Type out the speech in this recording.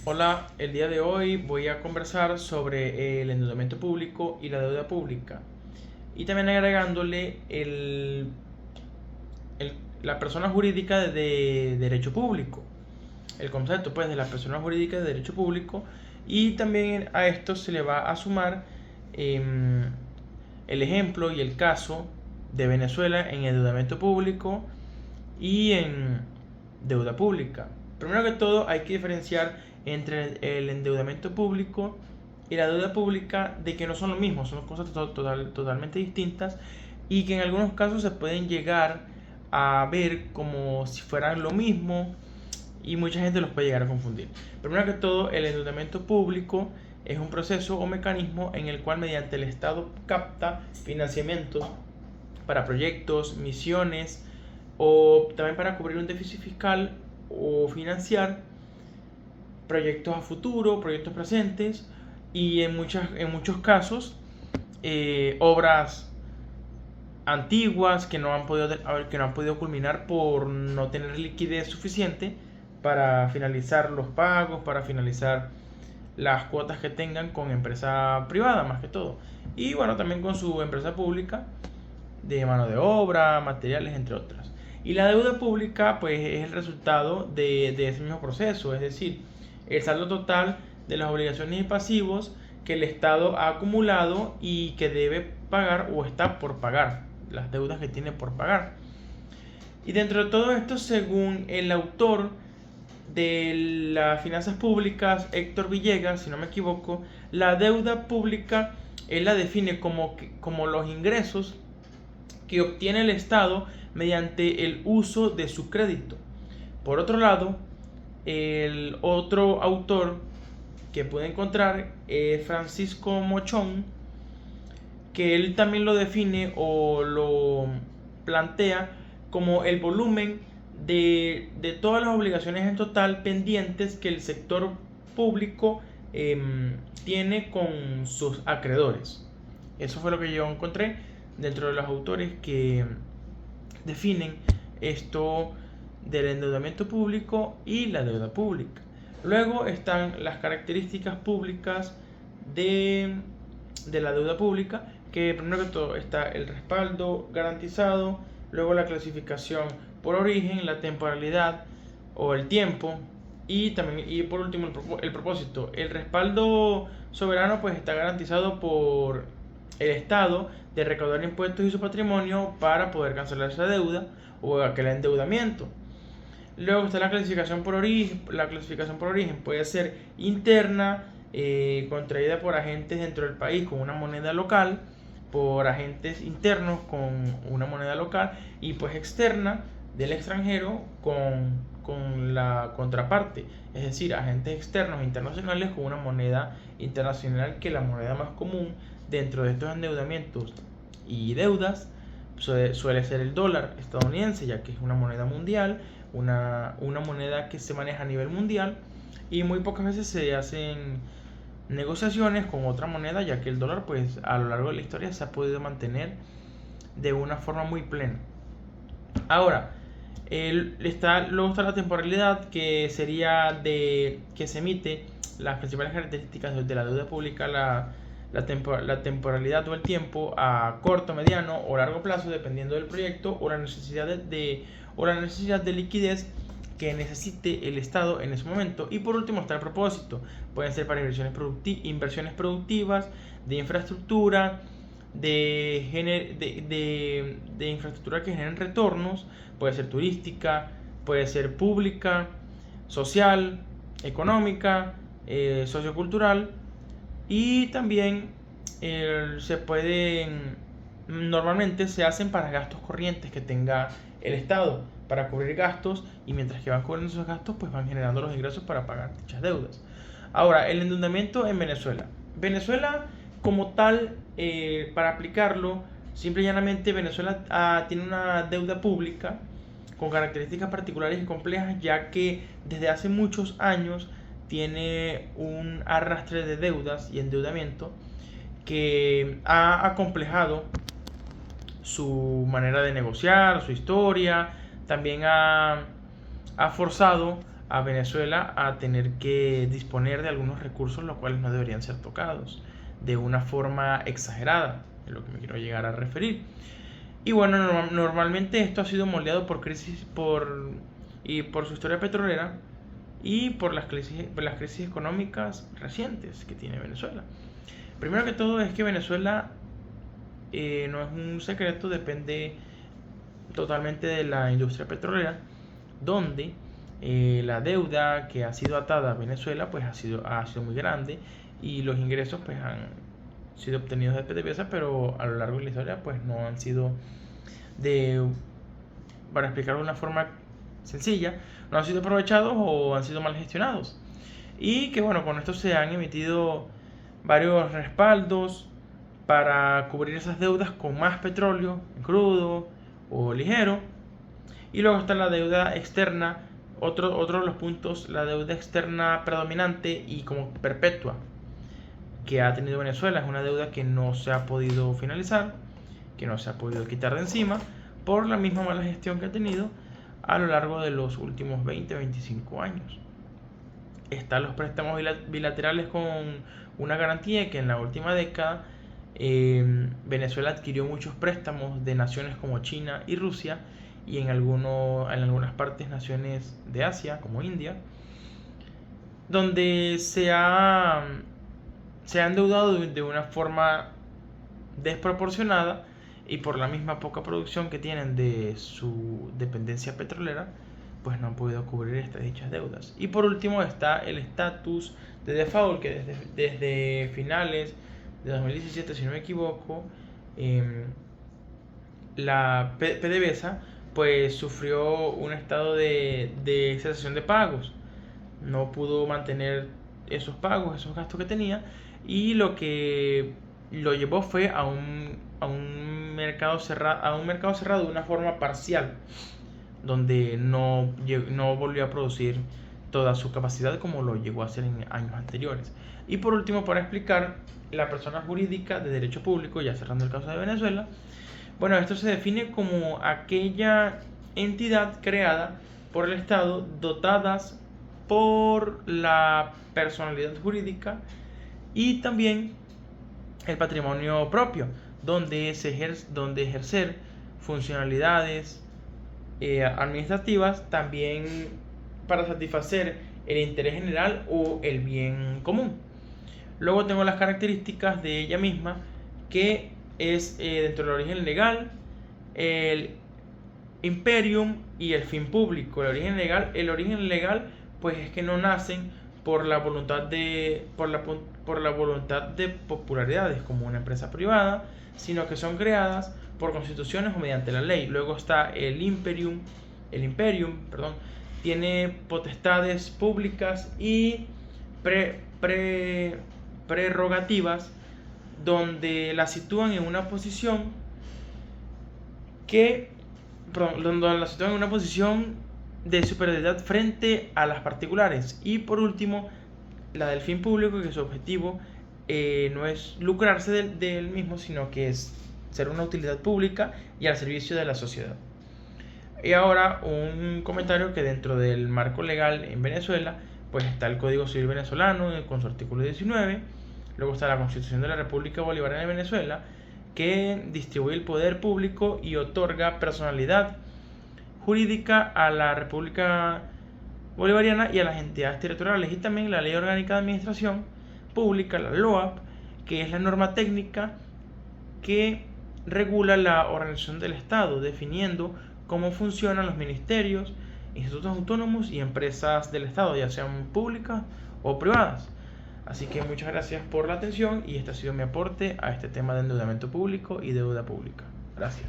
Hola, el día de hoy voy a conversar sobre el endeudamiento público y la deuda pública y también agregándole el- la persona jurídica de derecho público, el concepto pues de la persona jurídica de derecho público, y también a esto se le va a sumar em, el ejemplo y el caso de Venezuela en endeudamiento público y en deuda pública. Primero que todo, hay que diferenciar entre el endeudamiento público y la deuda pública, de que no son lo mismo, son cosas totalmente distintas, y que en algunos casos se pueden llegar a ver como si fueran lo mismo, y mucha gente los puede llegar a confundir. Primero que todo, el endeudamiento público es un proceso o mecanismo en el cual mediante el Estado capta financiamiento para proyectos, misiones, o también para cubrir un déficit fiscal o financiar proyectos a futuro, proyectos presentes, y en muchos casos obras antiguas que no han podido culminar por no tener liquidez suficiente para finalizar los pagos, para finalizar las cuotas que tengan con empresa privada más que todo. Y bueno, también con su empresa pública de mano de obra, materiales, entre otras. Y la deuda pública pues es el resultado de ese mismo proceso, es decir, el saldo total de las obligaciones y pasivos que el Estado ha acumulado y que debe pagar o está por pagar, las deudas que tiene por pagar. Y dentro de todo esto, según el autor de las finanzas públicas, Héctor Villegas, si no me equivoco, la deuda pública él la define como los ingresos que obtiene el Estado mediante el uso de su crédito. Por otro lado, el otro autor que puede encontrar es Francisco Mochón, que él también lo define o lo plantea como el volumen de todas las obligaciones en total pendientes que el sector público tiene con sus acreedores. Eso fue lo que yo encontré dentro de los autores que definen esto del endeudamiento público y la deuda pública. Luego están las características públicas de la deuda pública, que primero que todo está el respaldo garantizado, luego la clasificación por origen, la temporalidad o el tiempo, y por último el propósito. El respaldo soberano pues está garantizado por el Estado de recaudar impuestos y su patrimonio para poder cancelar esa deuda o aquel endeudamiento. Luego está la clasificación por origen. La clasificación por origen puede ser interna, contraída por agentes dentro del país con una moneda local, por agentes internos con una moneda local, y pues externa del extranjero con la contraparte, es decir, agentes externos e internacionales con una moneda internacional, que la moneda más común dentro de estos endeudamientos y deudas suele ser el dólar estadounidense, ya que es una moneda mundial, una moneda que se maneja a nivel mundial, y muy pocas veces se hacen negociaciones con otra moneda, ya que el dólar pues a lo largo de la historia se ha podido mantener de una forma muy plena. Ahora, luego está la temporalidad, que sería de que se emite las principales características de la deuda pública, la temporalidad o el tiempo a corto, mediano o largo plazo, dependiendo del proyecto o la necesidad de liquidez que necesite el Estado en ese momento. Y por último está el propósito. Pueden ser para inversiones productivas, de infraestructura, de infraestructura que generen retornos. Puede ser turística, puede ser pública, social, económica, sociocultural, y también normalmente se hacen para gastos corrientes que tenga el Estado, para cubrir gastos, y mientras que van cubriendo esos gastos pues van generando los ingresos para pagar dichas deudas. Ahora, el endeudamiento en Venezuela. Venezuela como tal, para aplicarlo, simple y llanamente Venezuela tiene una deuda pública con características particulares y complejas, ya que desde hace muchos años tiene un arrastre de deudas y endeudamiento que ha acomplejado su manera de negociar, su historia. También ha forzado a Venezuela a tener que disponer de algunos recursos los cuales no deberían ser tocados de una forma exagerada, es lo que me quiero llegar a referir. Y bueno, normalmente esto ha sido moldeado por por su historia petrolera y por las crisis económicas recientes que tiene Venezuela. Primero que todo es que Venezuela, no es un secreto, depende totalmente de la industria petrolera, donde la deuda que ha sido atada a Venezuela pues ha sido muy grande, y los ingresos pues han sido obtenidos de PDVSA, pero a lo largo de la historia pues no han sido para explicarlo de una forma sencilla, no han sido aprovechados o han sido mal gestionados. Y que bueno, con esto se han emitido varios respaldos para cubrir esas deudas con más petróleo crudo o ligero. Y luego está la deuda externa, otro de los puntos, la deuda externa predominante y como perpetua que ha tenido Venezuela. Es una deuda que no se ha podido finalizar, que no se ha podido quitar de encima por la misma mala gestión que ha tenido a lo largo de los últimos 20-25 años. Están los préstamos bilaterales con una garantía que en la última década Venezuela adquirió muchos préstamos de naciones como China y Rusia, y en algunas partes naciones de Asia como India, donde se ha endeudado de una forma desproporcionada, y por la misma poca producción que tienen de su dependencia petrolera, pues no han podido cubrir dichas deudas. Y por último está el estatus de default, que desde finales de 2017, si no me equivoco, la PDVSA pues sufrió un estado de cesación de pagos. No pudo mantener esos pagos, esos gastos que tenía, y lo que lo llevó fue a un mercado cerrado de una forma parcial, donde no volvió a producir toda su capacidad como lo llegó a hacer en años anteriores. Y por último, para explicar la persona jurídica de derecho público, ya cerrando el caso de Venezuela, bueno, esto se define como aquella entidad creada por el Estado, dotadas por la personalidad jurídica y también el patrimonio propio, donde ejercer funcionalidades administrativas también para satisfacer el interés general o el bien común. Luego tengo las características de ella misma, que es dentro del origen legal, el imperium y el fin público. El origen legal pues es que no nacen por la voluntad de popularidades como una empresa privada, sino que son creadas por constituciones o mediante la ley. Luego está el imperium, tiene potestades públicas y prerrogativas, donde la sitúan en una posición de superioridad frente a las particulares. Y por último, la del fin público, que su objetivo no es lucrarse del mismo, sino que es ser una utilidad pública y al servicio de la sociedad. Y ahora un comentario, que dentro del marco legal en Venezuela pues está el Código Civil venezolano con su artículo 19. Luego está la Constitución de la República Bolivariana de Venezuela, que distribuye el poder público y otorga personalidad jurídica a la República Bolivariana y a las entidades territoriales. Y también la Ley Orgánica de Administración Pública, la LOAP, que es la norma técnica que regula la organización del Estado, definiendo cómo funcionan los ministerios, institutos autónomos y empresas del Estado, ya sean públicas o privadas. Así que muchas gracias por la atención, y este ha sido mi aporte a este tema de endeudamiento público y deuda pública. Gracias.